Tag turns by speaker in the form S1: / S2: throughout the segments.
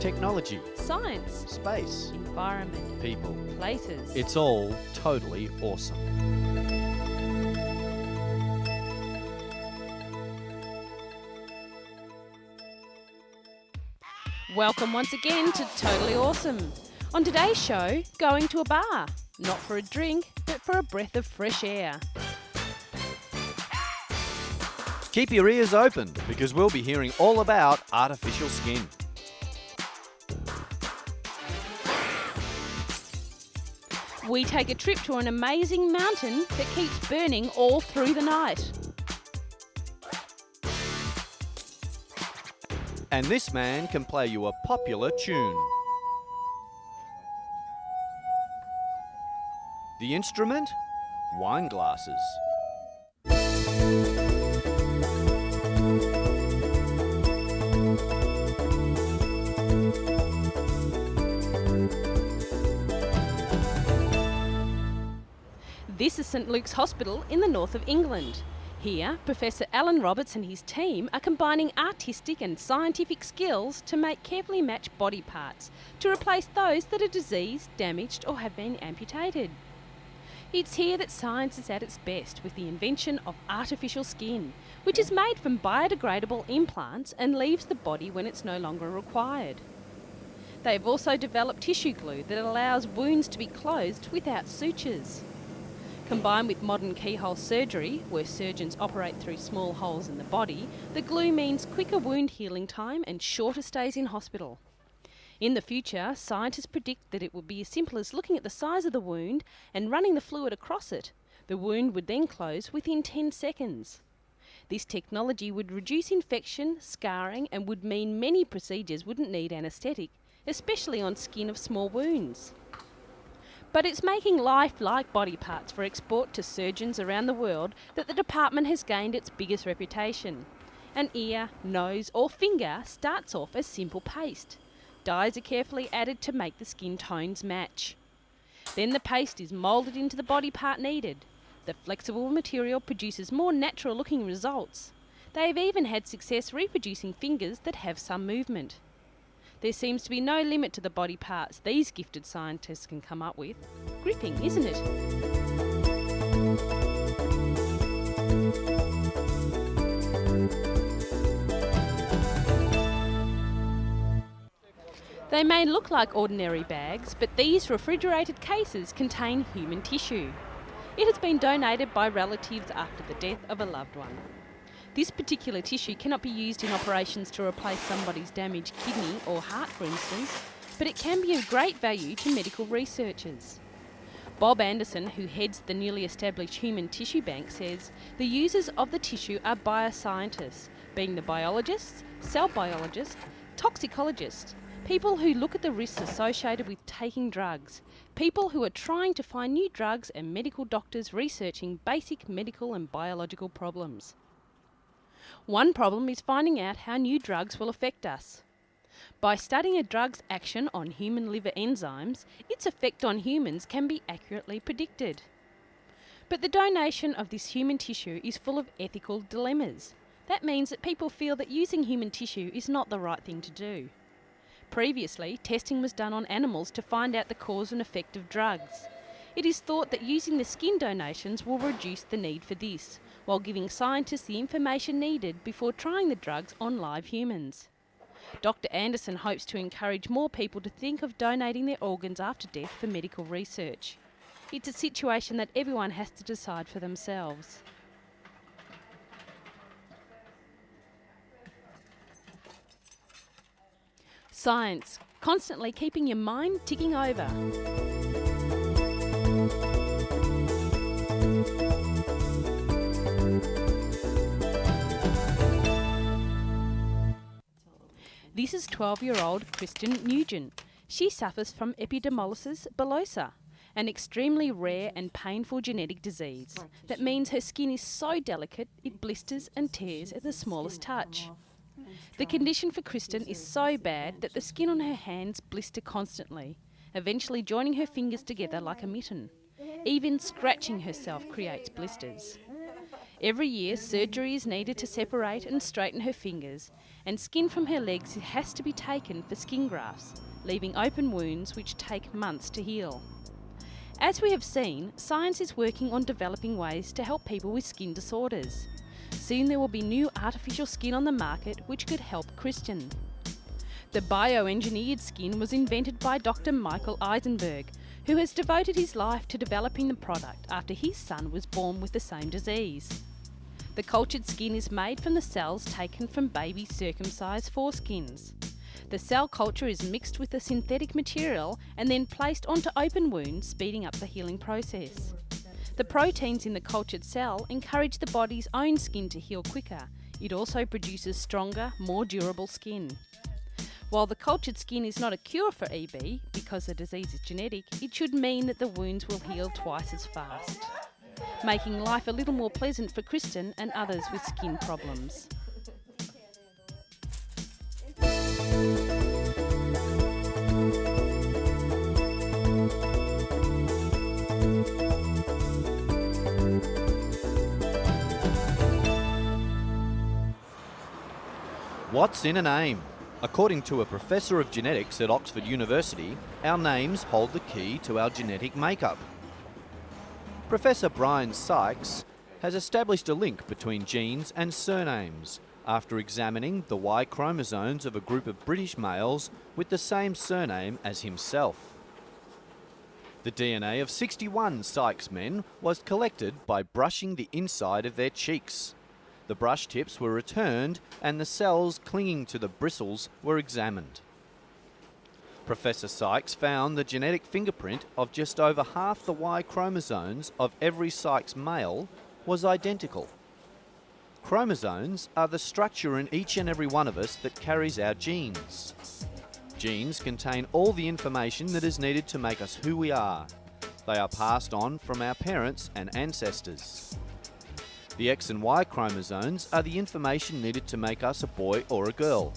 S1: Technology,
S2: science,
S1: space,
S2: environment,
S1: people.
S2: places.
S1: It's all totally awesome.
S2: Welcome once again to Totally Awesome. On today's show, going to a bar. Not for a drink, but for a breath of fresh air.
S1: Keep your ears open because we'll be hearing all about artificial skin.
S2: We take a trip to an amazing mountain that keeps burning all through the night.
S1: And this man can play you a popular tune. The instrument? Wine glasses.
S2: This is St Luke's Hospital in the north of England. Here, Professor Alan Roberts and his team are combining artistic and scientific skills to make carefully matched body parts to replace those that are diseased, damaged or have been amputated. It's here that science is at its best with the invention of artificial skin, which is made from biodegradable implants and leaves the body when it's no longer required. They've also developed tissue glue that allows wounds to be closed without sutures. Combined with modern keyhole surgery, where surgeons operate through small holes in the body, the glue means quicker wound healing time and shorter stays in hospital. In the future, scientists predict that it will be as simple as looking at the size of the wound and running the fluid across it. The wound would then close within 10 seconds. This technology would reduce infection, scarring, and would mean many procedures wouldn't need anaesthetic, especially on skin of small wounds. But it's making lifelike body parts for export to surgeons around the world that the department has gained its biggest reputation. An ear, nose or finger starts off as simple paste. Dyes are carefully added to make the skin tones match. Then the paste is moulded into the body part needed. The flexible material produces more natural looking results. They have even had success reproducing fingers that have some movement. There seems to be no limit to the body parts these gifted scientists can come up with. Gripping, isn't it? They may look like ordinary bags, but these refrigerated cases contain human tissue. It has been donated by relatives after the death of a loved one. This particular tissue cannot be used in operations to replace somebody's damaged kidney or heart, for instance, but it can be of great value to medical researchers. Bob Anderson, who heads the newly established Human Tissue Bank, says the users of the tissue are bioscientists, being the biologists, cell biologists, toxicologists, people who look at the risks associated with taking drugs, people who are trying to find new drugs, and medical doctors researching basic medical and biological problems. One problem is finding out how new drugs will affect us. By studying a drug's action on human liver enzymes, its effect on humans can be accurately predicted. But the donation of this human tissue is full of ethical dilemmas. That means that people feel that using human tissue is not the right thing to do. Previously, testing was done on animals to find out the cause and effect of drugs. It is thought that using the skin donations will reduce the need for this, while giving scientists the information needed before trying the drugs on live humans. Dr. Anderson hopes to encourage more people to think of donating their organs after death for medical research. It's a situation that everyone has to decide for themselves. Science, constantly keeping your mind ticking over. This is 12-year-old Kristen Nugent. She suffers from epidermolysis bullosa, an extremely rare and painful genetic disease that means her skin is so delicate it blisters and tears at the smallest touch. The condition for Kristen is so bad that the skin on her hands blister constantly, eventually joining her fingers together like a mitten. Even scratching herself creates blisters. Every year, surgery is needed to separate and straighten her fingers, and skin from her legs has to be taken for skin grafts, leaving open wounds which take months to heal. As we have seen, science is working on developing ways to help people with skin disorders. Soon there will be new artificial skin on the market which could help Christian. The bioengineered skin was invented by Dr. Michael Eisenberg, who has devoted his life to developing the product after his son was born with the same disease. The cultured skin is made from the cells taken from baby circumcised foreskins. The cell culture is mixed with the synthetic material and then placed onto open wounds, speeding up the healing process. The proteins in the cultured cell encourage the body's own skin to heal quicker. It also produces stronger, more durable skin. While the cultured skin is not a cure for EB, because the disease is genetic, it should mean that the wounds will heal twice as fast, making life a little more pleasant for Kristen and others with skin problems.
S1: What's in a name? According to a professor of genetics at Oxford University, our names hold the key to our genetic makeup. Professor Brian Sykes has established a link between genes and surnames after examining the Y chromosomes of a group of British males with the same surname as himself. The DNA of 61 Sykes men was collected by brushing the inside of their cheeks. The brush tips were returned and the cells clinging to the bristles were examined. Professor Sykes found the genetic fingerprint of just over half the Y chromosomes of every Sykes male was identical. Chromosomes are the structure in each and every one of us that carries our genes. Genes contain all the information that is needed to make us who we are. They are passed on from our parents and ancestors. The X and Y chromosomes are the information needed to make us a boy or a girl.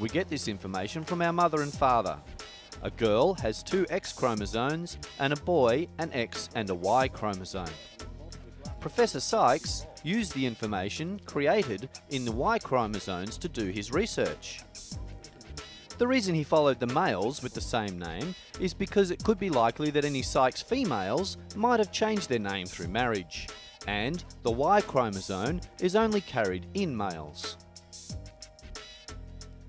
S1: We get this information from our mother and father. A girl has 2 X chromosomes and a boy an X and a Y chromosome. Professor Sykes used the information created in the Y chromosomes to do his research. The reason he followed the males with the same name is because it could be likely that any Sykes females might have changed their name through marriage. And the Y chromosome is only carried in males.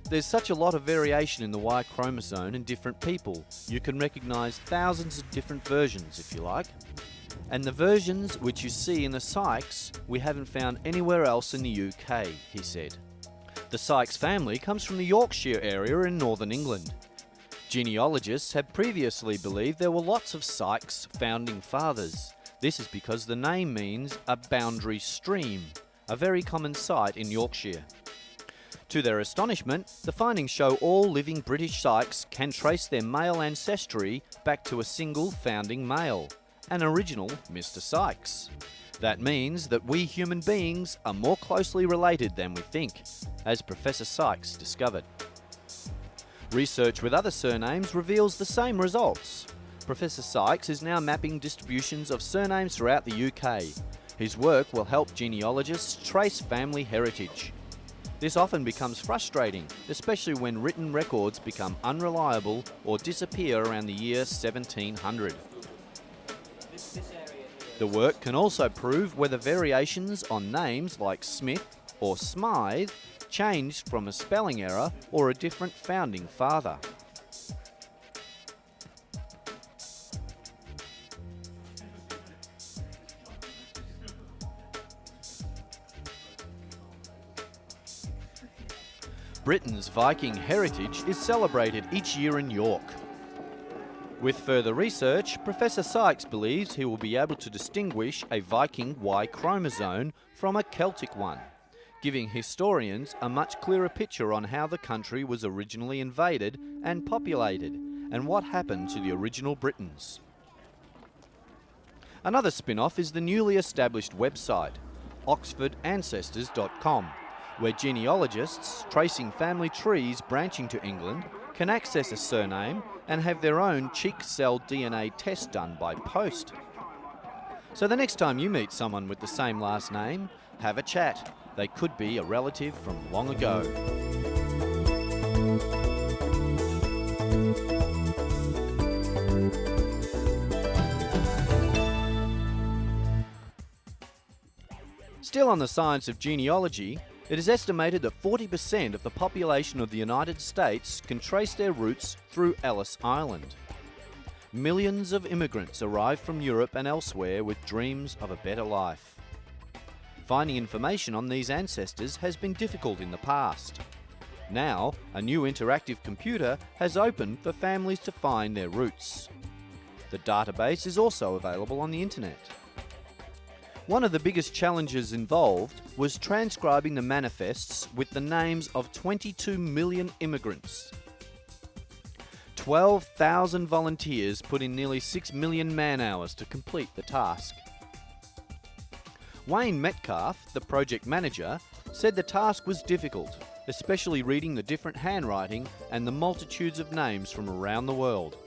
S1: There's such a lot of variation in the Y chromosome in different people. You can recognise thousands of different versions if you like. And the versions which you see in the Sykes we haven't found anywhere else in the UK, he said. The Sykes family comes from the Yorkshire area in northern England. Genealogists had previously believed there were lots of Sykes founding fathers. This is because the name means a boundary stream, a very common sight in Yorkshire. To their astonishment, the findings show all living British Sykes can trace their male ancestry back to a single founding male, an original Mr. Sykes. That means that we human beings are more closely related than we think, as Professor Sykes discovered. Research with other surnames reveals the same results. Professor Sykes is now mapping distributions of surnames throughout the UK. His work will help genealogists trace family heritage. This often becomes frustrating, especially when written records become unreliable or disappear around the year 1700. The work can also prove whether variations on names like Smith or Smythe changed from a spelling error or a different founding father. Britain's Viking heritage is celebrated each year in York. With further research, Professor Sykes believes he will be able to distinguish a Viking Y chromosome from a Celtic one, giving historians a much clearer picture on how the country was originally invaded and populated, and what happened to the original Britons. Another spin-off is the newly established website, oxfordancestors.com, where genealogists tracing family trees branching to England can access a surname and have their own cheek cell DNA test done by post. So the next time you meet someone with the same last name, have a chat. They could be a relative from long ago. Still on the science of genealogy, it is estimated that 40% of the population of the United States can trace their roots through Ellis Island. Millions of immigrants arrive from Europe and elsewhere with dreams of a better life. Finding information on these ancestors has been difficult in the past. Now, a new interactive computer has opened for families to find their roots. The database is also available on the internet. One of the biggest challenges involved was transcribing the manifests with the names of 22 million immigrants. 12,000 volunteers put in nearly 6 million man-hours to complete the task. Wayne Metcalf, the project manager, said the task was difficult, especially reading the different handwriting and the multitudes of names from around the world.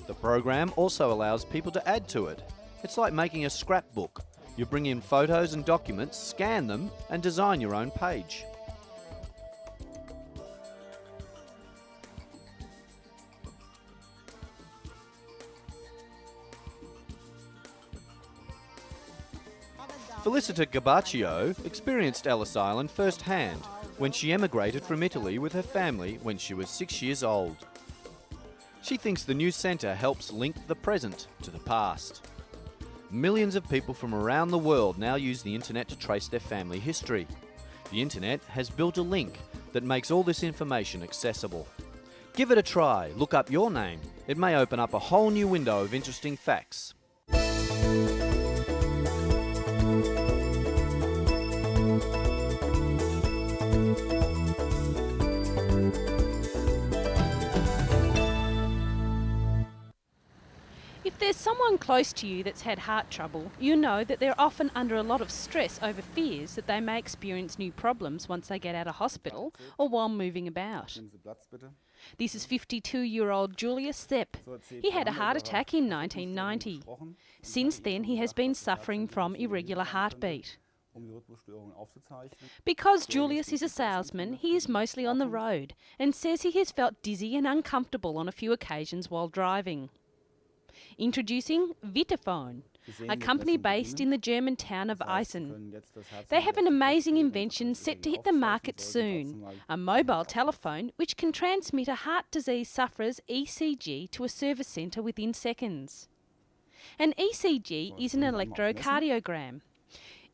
S1: The program also allows people to add to it. It's like making a scrapbook. You bring in photos and documents, scan them, and design your own page. Felicita Gabaccio experienced Ellis Island firsthand when she emigrated from Italy with her family when she was 6 years old. She thinks the new centre helps link the present to the past. Millions of people from around the world now use the internet to trace their family history. The internet has built a link that makes all this information accessible. Give it a try, look up your name. It may open up a whole new window of interesting facts.
S2: If there's someone close to you that's had heart trouble, you know that they're often under a lot of stress over fears that they may experience new problems once they get out of hospital or while moving about. This is 52-year-old Julius Sepp. He had a heart attack in 1990. Since then, he has been suffering from irregular heartbeat. Because Julius is a salesman, he is mostly on the road and says he has felt dizzy and uncomfortable on a few occasions while driving. Introducing Vitaphone, a company based in the German town of Eisen. They have an amazing invention set to hit the market soon, a mobile telephone which can transmit a heart disease sufferer's ECG to a service centre within seconds. An ECG is an electrocardiogram.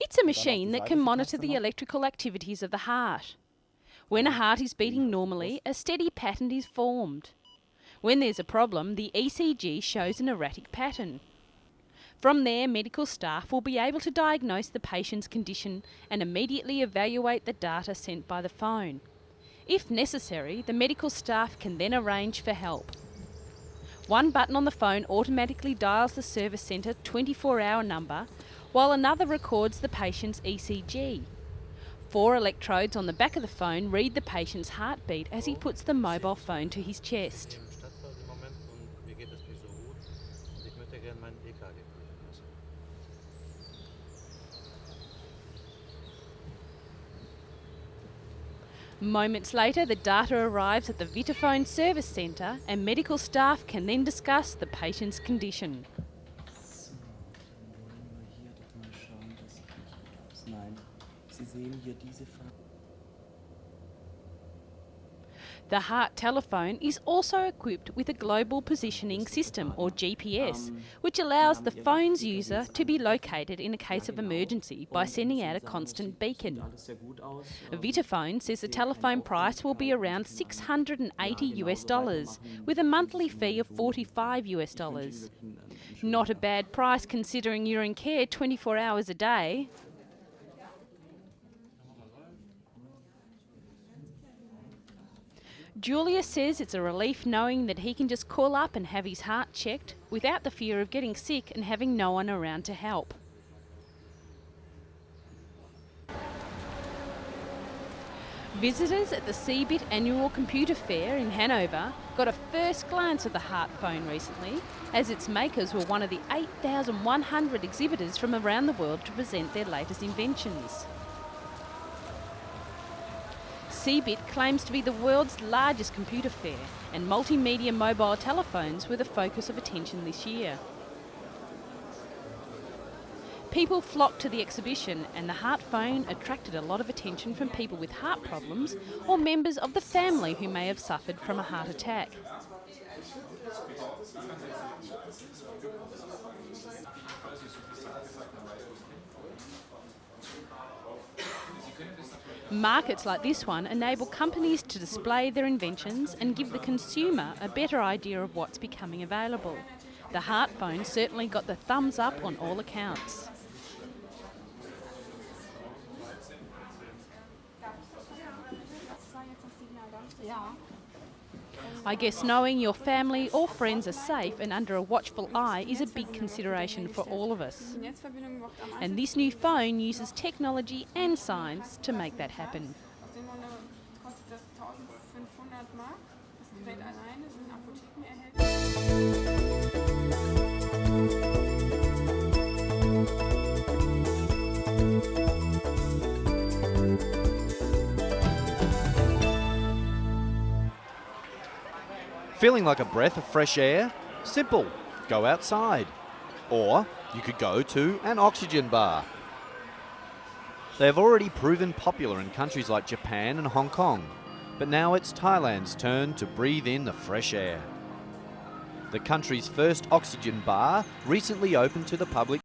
S2: It's a machine that can monitor the electrical activities of the heart. When a heart is beating normally, a steady pattern is formed. When there's a problem, the ECG shows an erratic pattern. From there, medical staff will be able to diagnose the patient's condition and immediately evaluate the data sent by the phone. If necessary, the medical staff can then arrange for help. One button on the phone automatically dials the service centre 24-hour number, while another records the patient's ECG. 4 electrodes on the back of the phone read the patient's heartbeat as he puts the mobile phone to his chest. Moments later, the data arrives at the Vitaphone service centre and medical staff can then discuss the patient's condition. The heart telephone is also equipped with a global positioning system, or GPS, which allows the phone's user to be located in a case of emergency by sending out a constant beacon. Vitaphone says the telephone price will be around $680 with a monthly fee of $45. Not a bad price considering you're in care 24 hours a day. Julius says it's a relief knowing that he can just call up and have his heart checked without the fear of getting sick and having no one around to help. Visitors at the CeBIT annual computer fair in Hanover got a first glance at the Heart phone recently, as its makers were one of the 8,100 exhibitors from around the world to present their latest inventions. CeBIT claims to be the world's largest computer fair, and multimedia mobile telephones were the focus of attention this year. People flocked to the exhibition, and the Heart phone attracted a lot of attention from people with heart problems or members of the family who may have suffered from a heart attack. Markets like this one enable companies to display their inventions and give the consumer a better idea of what's becoming available. The Heart phone certainly got the thumbs up on all accounts. I guess knowing your family or friends are safe and under a watchful eye is a big consideration for all of us. And this new phone uses technology and science to make that happen.
S1: Feeling like a breath of fresh air? Simple. Go outside. Or you could go to an oxygen bar. They have already proven popular in countries like Japan and Hong Kong, but now it's Thailand's turn to breathe in the fresh air. The country's first oxygen bar recently opened to the public